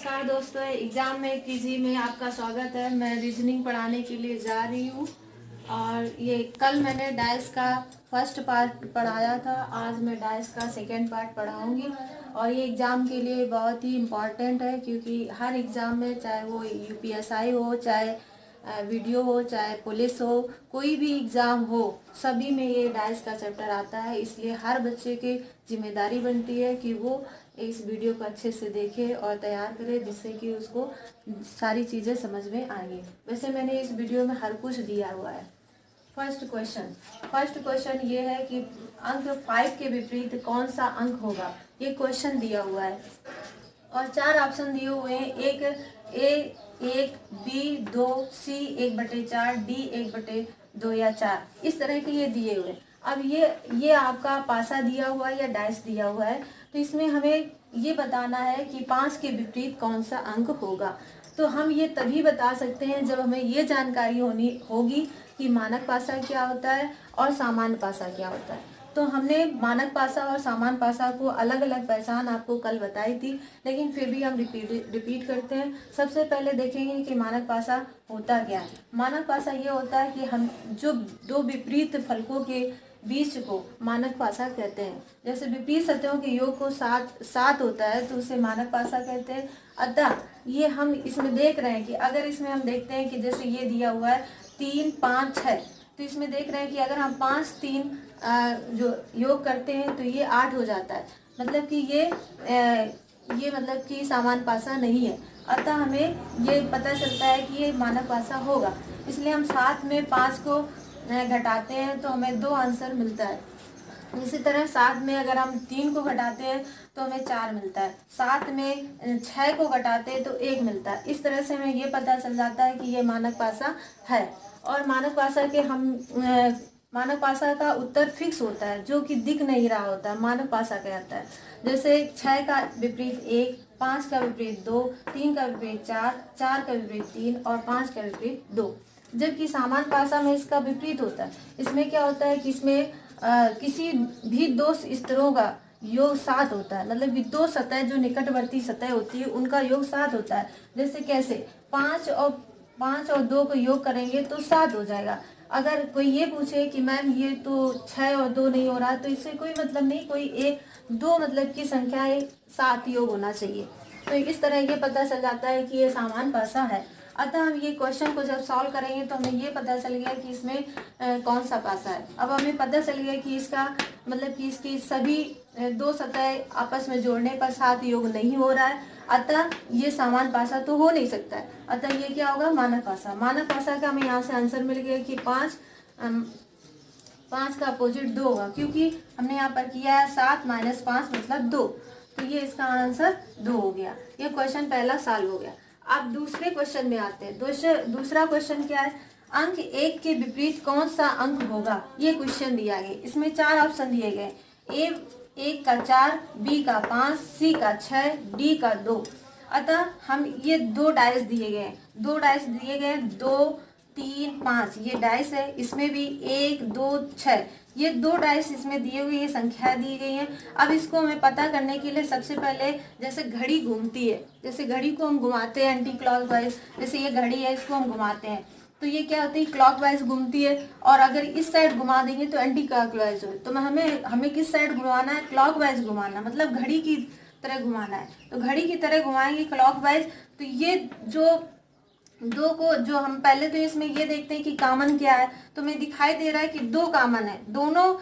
नमस्कार दोस्तों, एग्जाम में कीजी में आपका स्वागत है। मैं रीजनिंग पढ़ाने के लिए जा रही हूँ और ये कल मैंने डाइस का फर्स्ट पार्ट पढ़ाया था। आज मैं डाइस का सेकेंड पार्ट पढ़ाऊँगी और ये एग्ज़ाम के लिए बहुत ही इम्पॉर्टेंट है, क्योंकि हर एग्ज़ाम में, चाहे वो यूपीएसआई हो, चाहे वीडियो हो, चाहे पुलिस हो, कोई भी एग्ज़ाम हो, सभी में ये डाइस का चैप्टर आता है। इसलिए हर बच्चे की जिम्मेदारी बनती है कि वो इस वीडियो को अच्छे से देखे और तैयार करे, जिससे कि उसको सारी चीज़ें समझ में आएंगी। वैसे मैंने इस वीडियो में हर कुछ दिया हुआ है। फर्स्ट क्वेश्चन ये है कि अंक 5 के विपरीत कौन सा अंक होगा। ये क्वेश्चन दिया हुआ है और 4 ऑप्शन दिए हुए हैं। एक ए 1, बी 2, सी 1/4, डी 1/2 या 4, इस तरह के ये दिए हुए हैं। अब ये आपका पासा दिया हुआ है या डाइस दिया हुआ है, तो इसमें हमें ये बताना है कि 5 के विपरीत कौन सा अंक होगा। तो हम ये तभी बता सकते हैं जब हमें ये जानकारी होगी कि मानक पासा क्या होता है और सामान्य पासा क्या होता है। तो हमने मानक पासा और सामान्य पासा को अलग अलग पहचान आपको कल बताई थी, लेकिन फिर भी हम रिपीट करते हैं। सबसे पहले देखेंगे कि मानक पासा होता क्या है। मानक पासा ये होता है कि हम जो दो विपरीत फलकों के बीच को मानक पासा कहते हैं। जैसे विपरीत सतहों के योग को सात होता है तो उसे मानक पासा कहते हैं। अतः ये हम इसमें देख रहे हैं कि अगर इसमें हम देखते हैं कि जैसे ये दिया हुआ है 3, 5, 6, तो इसमें देख रहे हैं कि अगर हम 5, 3 जो योग करते हैं तो ये 8 हो जाता है। मतलब कि ये मतलब कि सामान्य पासा नहीं है। अतः हमें ये पता चलता है कि ये मानक पासा होगा। इसलिए हम 7 में 5 को घटाते हैं तो हमें 2 आंसर मिलता है। इसी तरह 7 में अगर हम 3 को घटाते हैं तो हमें 4 मिलता है। 7 में 6 को घटाते हैं तो 1 मिलता है। इस तरह से हमें ये पता चल जाता है कि ये मानक पासा है। और मानक पासा का उत्तर फिक्स होता है, जो कि दिख नहीं रहा होता है, मानक पासा कहता है। जैसे 6 का विपरीत 1, 5 का विपरीत 2, 3 का विपरीत 4, 4 का विपरीत 3 और 5 का विपरीत 2। जबकि सामान्य पासा में इसका विपरीत होता है। इसमें क्या होता है कि इसमें किसी भी दो स्तरों का योग 7 होता है। मतलब कि दो सतह जो निकटवर्ती सतह होती है उनका योग 7 होता है। जैसे कैसे 5 और 2 को योग करेंगे तो 7 हो जाएगा। अगर कोई ये पूछे कि मैम ये तो 6 और 2 नहीं हो रहा, तो इससे कोई मतलब नहीं, कोई एक दो मतलब की संख्या 7 योग होना चाहिए। तो इस तरह ये पता चल जाता है कि ये सामान्य पासा है। अतः हम ये क्वेश्चन को जब सॉल्व करेंगे तो हमें ये पता चल गया कि इसमें कौन सा पासा है। अब हमें पता चल गया कि इसका मतलब कि इसकी सभी दो सतह आपस में जोड़ने पर 7 योग नहीं हो रहा है। अतः ये सामान्य पासा तो हो नहीं सकता है। अतः ये क्या होगा, मानक पासा। मानक पासा का हमें यहाँ से आंसर मिल गया कि 5 का अपोजिट 2 होगा, क्योंकि हमने यहाँ पर किया है 7 - 5 मतलब 2। तो ये इसका आंसर 2 हो गया। ये क्वेश्चन पहला सॉल्व हो गया। अब दूसरे क्वेश्चन में आते हैं। दूसरा क्वेश्चन क्या है, अंक 1 के विपरीत कौन सा अंक होगा। ये क्वेश्चन दिया गया। इसमें 4 ऑप्शन दिए गए। ए 1 का 4, बी का 5, सी का 6, डी का 2। अतः हम ये 2 डाइस दिए गए, 2, 3, 5 ये डाइस है। इसमें भी 1, 2, 6 ये 2 डाइस इसमें दिए हुए, ये संख्या दी गई है। अब इसको हमें पता करने के लिए सबसे पहले, जैसे घड़ी घूमती है, जैसे घड़ी को हम घुमाते हैं एंटी क्लॉकवाइज, जैसे ये घड़ी है इसको हम घुमाते हैं तो ये क्या होती है, क्लॉकवाइज घूमती है। और अगर इस साइड घुमा देंगे तो एंटी क्लॉकवाइज हो। तो हमें किस साइड घुमाना है, क्लॉकवाइज घुमाना, मतलब घड़ी की तरह घुमाना है। तो घड़ी की तरह घुमाएंगे क्लॉकवाइज। तो ये जो हम पहले तो इसमें ये देखते हैं कि कॉमन क्या है। तो हमें दिखाई दे रहा है कि 2 कॉमन है, दोनों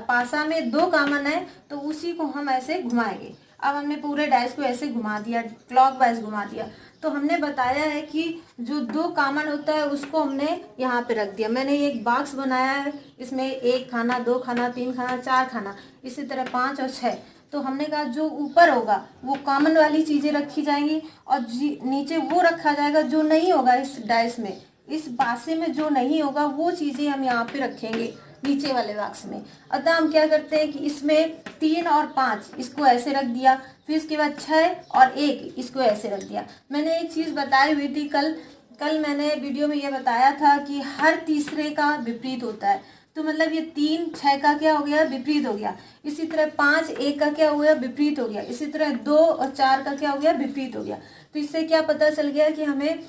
पासा में 2 कॉमन है, तो उसी को हम ऐसे घुमाएंगे। अब हमने पूरे डाइस को ऐसे घुमा दिया, क्लॉकवाइज घुमा दिया। तो हमने बताया है कि जो 2 कॉमन होता है उसको हमने यहाँ पे रख दिया। मैंने एक बॉक्स बनाया है, इसमें 1 खाना, 2 खाना, 3 खाना, 4 खाना, इसी तरह 5 और 6। तो हमने कहा जो ऊपर होगा वो कॉमन वाली चीजें रखी जाएंगी और नीचे वो रखा जाएगा जो नहीं होगा। इस डाइस में, इस पासे में जो नहीं होगा वो चीजें हम यहाँ पे रखेंगे नीचे वाले बॉक्स में। अतः हम क्या करते हैं कि इसमें 3 और 5 इसको ऐसे रख दिया, फिर इसके बाद 6 और 1 इसको ऐसे रख दिया। मैंने एक चीज बताई हुई थी कल मैंने वीडियो में ये बताया था कि हर तीसरे का विपरीत होता है। तो मतलब ये 3 6 का क्या हो गया, विपरीत हो गया। इसी तरह 5 1 का क्या हो गया, विपरीत हो गया। इसी तरह 2 और 4 का क्या हो गया, विपरीत हो गया। तो इससे क्या पता चल गया कि हमें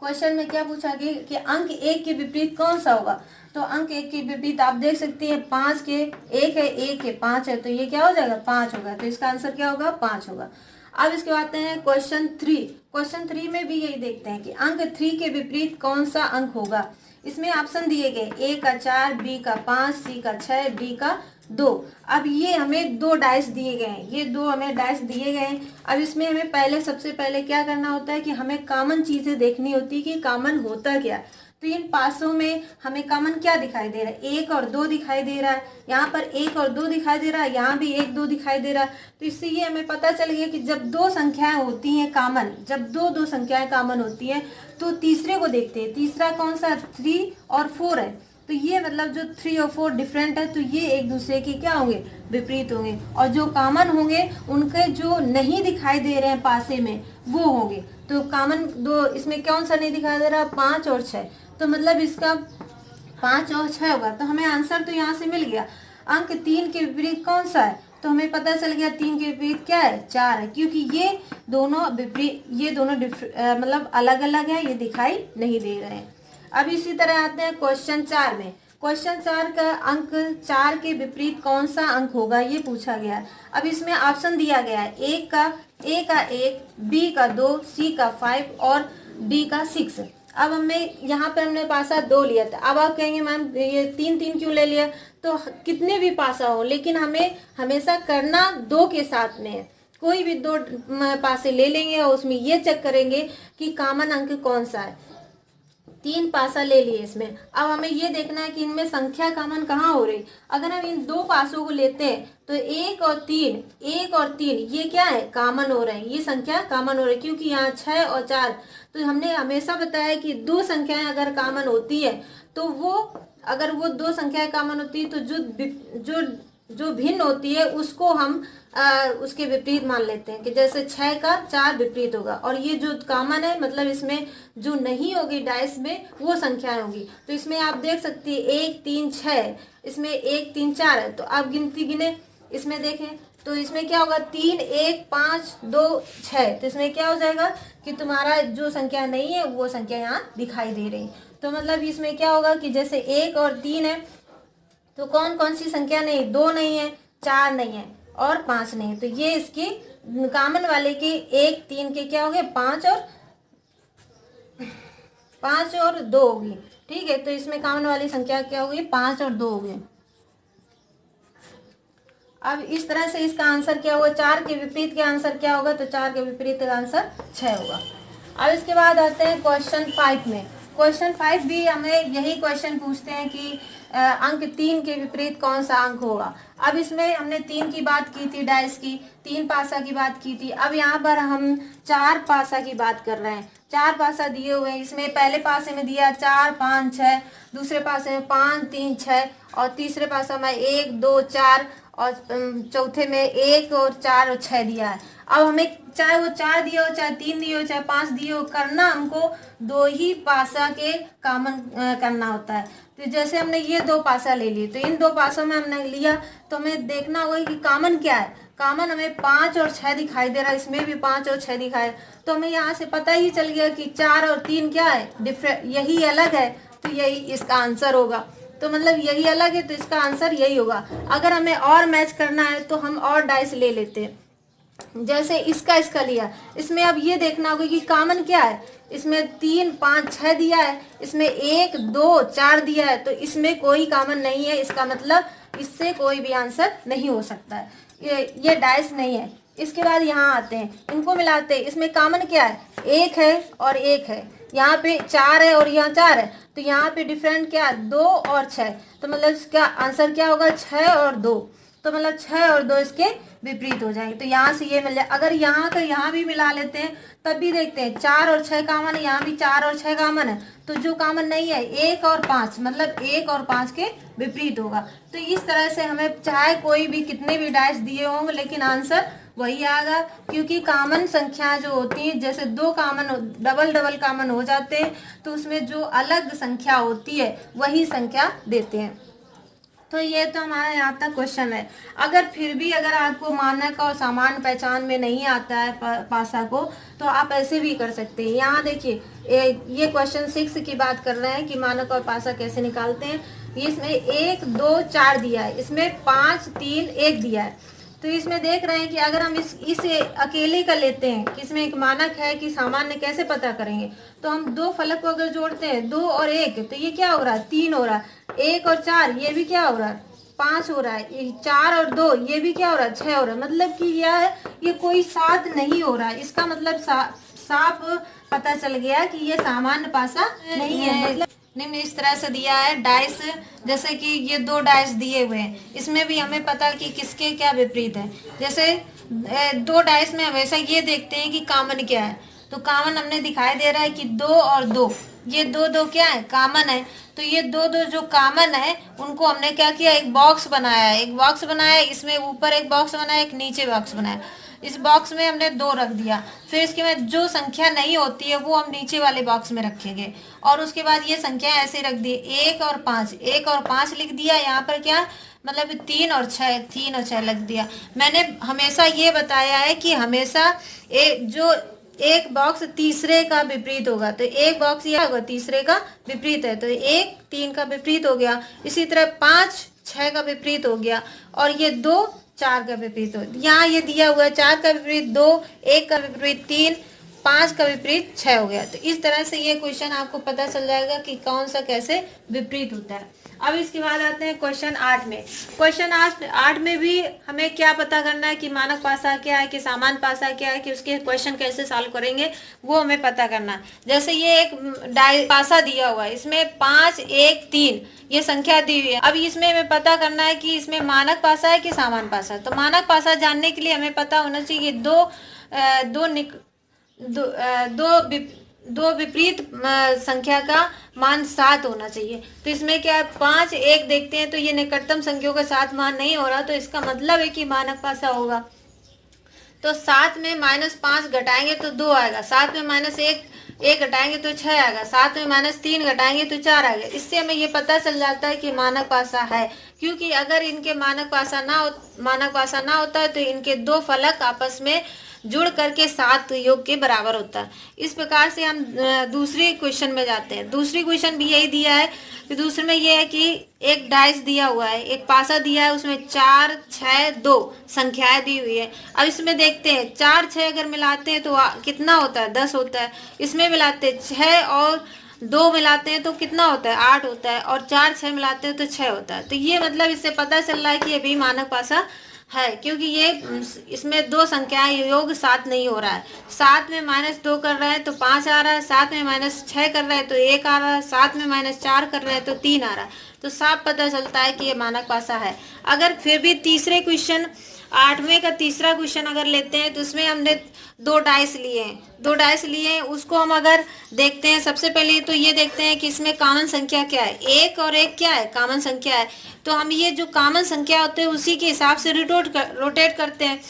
क्वेश्चन में क्या पूछा गया कि अंक 1 के विपरीत कौन सा होगा। तो अंक 1 के विपरीत आप देख सकते हैं 5 के 1 है, 1 है 5 है, तो ये क्या हो जाएगा, 5 होगा। तो इसका आंसर क्या होगा, 5 होगा। अब इसके बाद आते हैं क्वेश्चन 3। क्वेश्चन 3 में भी यही देखते हैं कि अंक 3 के विपरीत कौन सा अंक होगा। इसमें ऑप्शन दिए गए, ए का 4, बी का 5, सी का 6, डी का 2। अब ये हमें 2 डाइस दिए गए हैं, ये 2 हमें डाइस दिए गए हैं। अब इसमें हमें पहले सबसे पहले क्या करना होता है कि हमें कॉमन चीजें देखनी होती है कि कॉमन होता क्या। तो इन पासों में हमें कॉमन क्या दिखाई दे रहा है, 1 और 2 दिखाई दे रहा है। यहाँ पर 1 और 2 दिखाई दे रहा है, यहाँ भी 1 2 दिखाई दे रहा है। तो इससे ये हमें पता चल गया कि जब 2 संख्याएं होती हैं कॉमन, जब दो संख्याएं कॉमन होती हैं तो तीसरे को देखते हैं। तीसरा कौन सा, 3 और 4 है। तो ये मतलब जो 3 और 4 डिफरेंट है, तो ये एक दूसरे के क्या होंगे, विपरीत होंगे। और जो कॉमन होंगे उनके जो नहीं दिखाई दे रहे हैं पासे में वो होंगे। तो कॉमन 2 इसमें कौन सा नहीं दिखाई दे रहा, 5 और 6। तो मतलब इसका 5 और 6 होगा। तो हमें आंसर तो यहाँ से मिल गया। अंक 3 के विपरीत कौन सा है, तो हमें पता चल गया 3 के विपरीत क्या है, 4 है, क्योंकि ये दोनों विपरीत, ये दोनों मतलब अलग अलग है, ये दिखाई नहीं दे रहे हैं। अब इसी तरह आते हैं क्वेश्चन 4 में। क्वेश्चन 4 का अंक 4 के विपरीत कौन सा अंक होगा, ये पूछा गया है। अब इसमें ऑप्शन दिया गया है, ए का 1, बी का 2, सी का 5 और डी का 6। अब हमें यहाँ पे हमने पासा 2 लिया था। अब आप कहेंगे मैम ये 3 क्यों ले लिया, तो कितने भी पासा हो लेकिन हमें हमेशा करना 2 के साथ में है। कोई भी 2 पासे ले लेंगे और उसमें ये चेक करेंगे कि कॉमन अंक कौन सा है। 3 पासा ले लिए इसमें। अब हमें ये देखना है कि इनमें संख्या कॉमन कहाँ हो रही। अगर हम इन 2 पासों को लेते हैं तो 1 और 3 ये क्या है, कॉमन हो रहे हैं, ये संख्या कॉमन हो रही है, क्योंकि यहाँ 6 और 4। तो हमने हमेशा बताया कि 2 संख्याएं अगर कॉमन होती है तो वो, अगर वो 2 संख्याएं कॉमन होती है तो जो भिन्न होती है उसको हम उसके विपरीत मान लेते हैं कि जैसे 6 का 4 विपरीत होगा। और ये जो कॉमन है मतलब इसमें जो नहीं होगी डाइस में वो संख्याएं होंगी। तो इसमें आप देख सकती है 1 3 6, इसमें 1 3 4 है। तो आप गिनती गिने, इसमें देखें तो इसमें क्या होगा, 3 1 5 2 6। तो इसमें क्या हो जाएगा कि तुम्हारा जो संख्या नहीं है वो संख्या यहाँ दिखाई दे रही। तो मतलब इसमें क्या होगा कि जैसे 1 और 3 है तो कौन कौन सी संख्या नहीं, 2 नहीं है, 4 नहीं है और 5 नहीं है। तो ये इसकी कॉमन वाले के 1 3 के क्या हो गए, 5 और 2 होगी। ठीक है, तो इसमें कॉमन वाली संख्या क्या होगी, 5 और 2 होगी। अब इस तरह से इसका आंसर क्या होगा, 4 के विपरीत का आंसर क्या होगा, तो 4 के विपरीत का आंसर 6 होगा। अब इसके बाद आते हैं क्वेश्चन 5 में। क्वेश्चन 5 भी हमें यही क्वेश्चन पूछते हैं कि अंक 3 के विपरीत कौन सा अंक होगा। अब इसमें हमने 3 की बात की थी, डाइस की 3 पासा की बात की थी। अब यहाँ पर हम 4 पासा की बात कर रहे हैं। 4 पासा दिए हुए हैं, इसमें पहले पासे में दिया 4 5 6, दूसरे पासे में 5 3 6 और तीसरे पासा में 1 2 4 और चौथे में 1 और 4 और 6 दिया है। अब हमें चाहे वो 4 दिए हो, चाहे 3 दिए हो, चाहे 5 दिए हो, करना हमको 2 ही पासा के कॉमन करना होता है। तो जैसे हमने ये 2 पासा ले लिए, तो इन 2 पासों में हमने लिया तो हमें देखना होगा कि कॉमन क्या है। कॉमन हमें 5 और 6 दिखाई दे रहा है, इसमें भी 5 और 6 दिखाई। तो हमें यहाँ से पता ही चल गया कि 4 और 3 क्या है, डिफरेंट, यही अलग है, तो यही इसका आंसर होगा। तो मतलब यही अलग है तो इसका आंसर यही होगा। अगर हमें और मैच करना है तो हम और डाइस ले लेते हैं, जैसे इसका लिया। इसमें अब ये देखना होगा कि कॉमन क्या है। इसमें 3 5 6 दिया है, इसमें 1 2 4 दिया है, तो इसमें कोई कॉमन नहीं है। इसका मतलब इससे कोई भी आंसर नहीं हो सकता है, ये डाइस नहीं है। इसके बाद यहाँ आते हैं, इनको मिलाते हैं। इसमें कॉमन क्या है, 1 है और 1 है। यहाँ पे 4 है और यहाँ 4 है, तो यहाँ पे डिफरेंट क्या है, 2 और 6। तो मतलब इसका आंसर क्या होगा, 6 और 2। तो मतलब 6 और 2 इसके विपरीत हो जाएंगे। तो यहाँ से ये मिल जाए। अगर यहाँ का यहाँ भी मिला लेते हैं तब भी देखते हैं 4 और 6 कॉमन है, यहाँ भी 4 और 6 कॉमन है। तो जो कॉमन नहीं है 1 और 5, मतलब 1 और 5 के विपरीत होगा। तो इस तरह से हमें चाहे कोई भी कितने भी डाइस दिए होंगे लेकिन आंसर वही आएगा, क्योंकि कॉमन संख्या जो होती है, जैसे 2 कॉमन डबल कॉमन हो जाते हैं तो उसमें जो अलग संख्या होती है वही संख्या देते हैं। तो ये तो हमारा यहाँ तक क्वेश्चन है। अगर फिर भी अगर आपको मानक और सामान्य पहचान में नहीं आता है पासा को, तो आप ऐसे भी कर सकते हैं। यहाँ देखिए ये क्वेश्चन 6 की बात कर रहे हैं कि मानक और पासा कैसे निकालते हैं। इसमें 1 2 4 दिया है, इसमें 5 3 1 दिया है। तो इसमें देख रहे हैं कि अगर हम इस अकेले का लेते हैं कि इसमें एक मानक है कि सामान्य, कैसे पता करेंगे। तो हम दो फलक को अगर जोड़ते हैं 2 और 1, तो ये क्या हो रहा है 3 हो रहा है। 1 और 4 ये भी क्या हो रहा है 5 हो रहा है। 4 और 2 ये भी क्या हो रहा है 6 हो रहा है। मतलब कि यह है ये कोई 7 नहीं हो रहा है। इसका मतलब साफ पता चल गया कि ये सामान्य पासा नहीं है। मतलब निम्न इस तरह से दिया है डाइस, जैसे कि ये 2 डाइस दिए हुए हैं, इसमें भी हमें पता कि किसके क्या विपरीत है। जैसे 2 डाइस में हमेशा ये देखते हैं कि कॉमन क्या है। तो कॉमन हमने दिखाई दे रहा है कि 2 और 2, ये 2 2 क्या है कॉमन है। तो ये 2 2 जो कॉमन है उनको हमने क्या किया, एक बॉक्स बनाया है। एक बॉक्स बनाया, इसमें ऊपर एक बॉक्स बनाया, एक नीचे बॉक्स बनाया। इस बॉक्स में हमने 2 रख दिया। फिर इसके बाद जो संख्या नहीं होती है वो हम नीचे वाले बॉक्स में रखेंगे। और उसके बाद ये संख्या ऐसे रख दी 1 और 5, 1 और 5 लिख दिया। यहाँ पर क्या मतलब 3 और 6 लिख दिया। मैंने हमेशा ये बताया है कि हमेशा एक बॉक्स तीसरे का विपरीत होगा। तो एक बॉक्स यह होगा तीसरे का विपरीत है, तो 1 3 का विपरीत हो गया। इसी तरह 5 6 का विपरीत हो गया, और ये 2 4 का विपरीत हो। यहाँ ये दिया हुआ है 4 का विपरीत 2, 1 का विपरीत 3, 5 का विपरीत 6 हो गया। तो इस तरह से ये क्वेश्चन आपको पता चल जाएगा कि कौन सा कैसे विपरीत होता है। अब इसके बाद आते हैं क्वेश्चन 8 में। क्वेश्चन 8 में भी हमें क्या पता करना है कि मानक पासा क्या है, कि सामान्य पासा क्या है, कि उसके क्वेश्चन कैसे सॉल्व करेंगे वो हमें पता करना है। जैसे ये एक पासा दिया हुआ है, इसमें 5 1 3 ये संख्या दी हुई है। अब इसमें हमें पता करना है कि इसमें मानक पासा है कि सामान्य पासा। तो मानक पासा जानने के लिए हमें पता होना चाहिए दो विपरीत संख्या का मान 7 होना चाहिए। तो इसमें क्या 5 1 देखते हैं, तो ये निकटतम संख्याओं का 7 मान नहीं हो रहा, तो इसका मतलब है कि मानक पासा होगा। तो 7 में -5 घटाएंगे तो 2 आएगा। 7 में -1 घटाएंगे तो 6 आएगा। 7 में -3 घटाएंगे तो 4 आएगा। इससे हमें ये पता चल जाता है कि मानक पासा है। क्योंकि अगर इनके मानक पासा ना होता है तो इनके 2 फलक आपस में जुड़ करके 7 योग के बराबर होता है। इस प्रकार से हम दूसरे क्वेश्चन में जाते हैं। दूसरी क्वेश्चन भी यही दिया है कि दूसरे में ये है कि एक डाइस दिया हुआ है, एक पासा दिया है, उसमें 4 6 2 संख्याएं दी हुई है। अब इसमें देखते हैं 4 6 अगर मिलाते हैं तो कितना होता है 10 होता है। इसमें मिलाते हैं 6 और 2 मिलाते हैं तो कितना होता है 8 होता है, और 4 6 मिलाते हैं तो 6 होता है। तो ये मतलब इससे पता चल रहा है कि ये भी मानक पासा है, क्योंकि ये इसमें 2 संख्याएं योग 7 नहीं हो रहा है। 7 में -2 कर रहा है तो 5 आ रहा है, 7 में -6 कर रहा है तो 1 आ रहा है, 7 में -4 कर रहा है तो 3 आ रहा है। तो साफ पता चलता है कि ये मानक पासा है। अगर फिर भी तीसरे क्वेश्चन 8वें का तीसरा क्वेश्चन अगर लेते हैं तो उसमें हमने 2 डाइस लिए हैं। उसको हम अगर देखते हैं, सबसे पहले तो ये देखते हैं कि इसमें कॉमन संख्या क्या है। 1 और 1 क्या है कॉमन संख्या है। तो हम ये जो कॉमन संख्या होते हैं उसी के हिसाब से रोटेट करते हैं।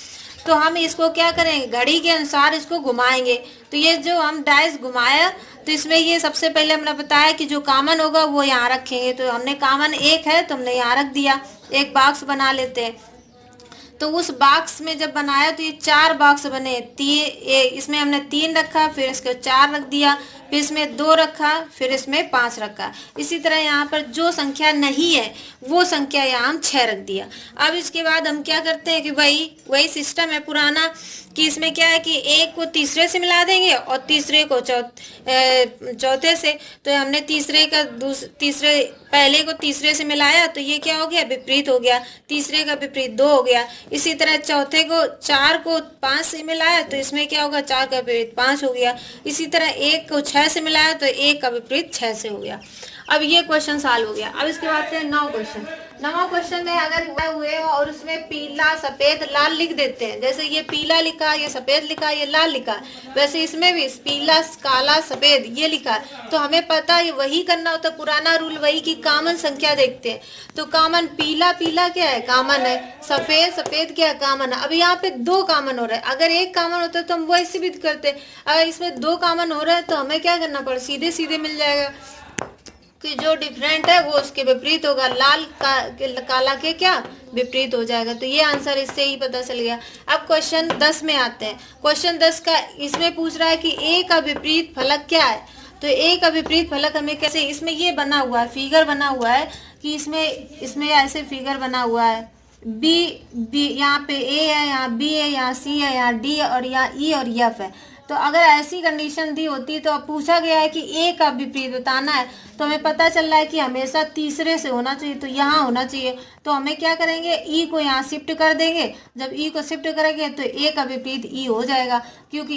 तो हम इसको क्या करेंगे, घड़ी के अनुसार इसको घुमाएंगे। तो ये जो हम डाइस घुमाया तो इसमें ये सबसे पहले हमने बताया कि जो कॉमन होगा वो यहाँ रखेंगे। तो हमने कॉमन 1 है तो हमने यहाँ रख दिया। एक बॉक्स बना लेते हैं। तो उस बॉक्स में जब बनाया तो ये 4 बॉक्स बने। इसमें हमने 3 रखा, फिर इसको 4 रख दिया, फिर इसमें 2 रखा, फिर इसमें 5 रखा। इसी तरह यहाँ पर जो संख्या नहीं है वो संख्या यहाँ हम 6 रख दिया। अब इसके बाद हम क्या करते हैं कि वही सिस्टम है पुराना, कि इसमें क्या है कि 1 को तीसरे से मिला देंगे और तीसरे को चौथे से। तो हमने पहले को तीसरे से मिलाया तो ये क्या हो गया विपरीत हो गया। तीसरे का विपरीत 2 हो गया। इसी तरह चौथे को 4 को 5 से मिलाया तो इसमें क्या होगा 4 का विपरीत 5 हो गया। इसी तरह 1 को 6 से मिलाया तो 1 का विपरीत 6 से हो गया। अब ये क्वेश्चन सॉल्व हो गया। अब इसके बाद से 9 क्वेश्चन। 9वां क्वेश्चन में अगर हुए और उसमें पीला सफेद लाल लिख देते हैं, जैसे ये पीला लिखा, ये सफेद लिखा, ये लाल लिखा, वैसे इसमें भी पीला काला सफेद ये लिखा। तो हमें पता है वही करना होता है, पुराना रूल वही की कॉमन संख्या देखते हैं। तो कॉमन पीला क्या है कॉमन है, सफेद क्या है कॉमन है। अब यहाँ पे 2 कॉमन हो रहा है। अगर 1 कॉमन होता है तो हम वैसे भी करते हैं। अगर इसमें 2 कॉमन हो रहा है तो हमें क्या करना पड़े, सीधे मिल जाएगा। कि जो डिफरेंट है वो उसके विपरीत होगा, लाल काला के क्या विपरीत हो जाएगा। तो ये आंसर इससे ही पता चल गया। अब क्वेश्चन 10 में आते हैं। क्वेश्चन 10 का इसमें पूछ रहा है कि ए का विपरीत फलक क्या है। तो ए का विपरीत फलक हमें कैसे, इसमें ये बना हुआ है, फिगर बना हुआ है कि इसमें ऐसे फिगर बना हुआ है, बी यहाँ पे ए है, यहाँ बी है, यहाँ सी है, यहाँ डी है और यहाँ ई और एफ है। तो अगर ऐसी कंडीशन दी होती तो अब पूछा गया है कि ए का विपरीत बताना है, तो हमें पता चल रहा है कि हमेशा तीसरे से होना चाहिए, तो यहाँ होना चाहिए। तो हमें क्या करेंगे, ई को यहाँ शिफ्ट कर देंगे। जब ई को शिफ्ट करेंगे तो ए का विपरीत ई हो जाएगा, क्योंकि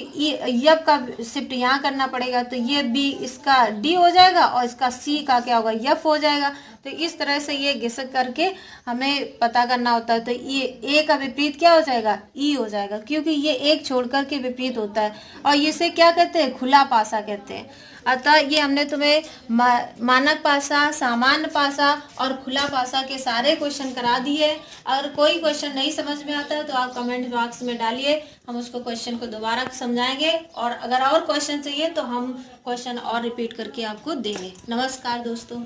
एफ का शिफ्ट यहाँ करना पड़ेगा। तो ये बी इसका डी हो जाएगा और इसका सी का क्या होगा, एफ हो जाएगा। तो इस तरह से ये गेस करके हमें पता करना होता है। तो ये ए का विपरीत क्या हो जाएगा, ई हो जाएगा, क्योंकि ये एक छोड़कर के विपरीत होता है और इसे क्या कहते हैं, खुला पासा कहते हैं। अतः ये हमने तुम्हें मानक पासा, सामान्य पासा और खुला पासा के सारे क्वेश्चन करा दिए। अगर कोई क्वेश्चन नहीं समझ में आता है तो आप कमेंट बॉक्स में डालिए, हम उसको क्वेश्चन को दोबारा समझाएंगे। और अगर और क्वेश्चन चाहिए तो हम क्वेश्चन और रिपीट करके आपको देंगे। नमस्कार दोस्तों।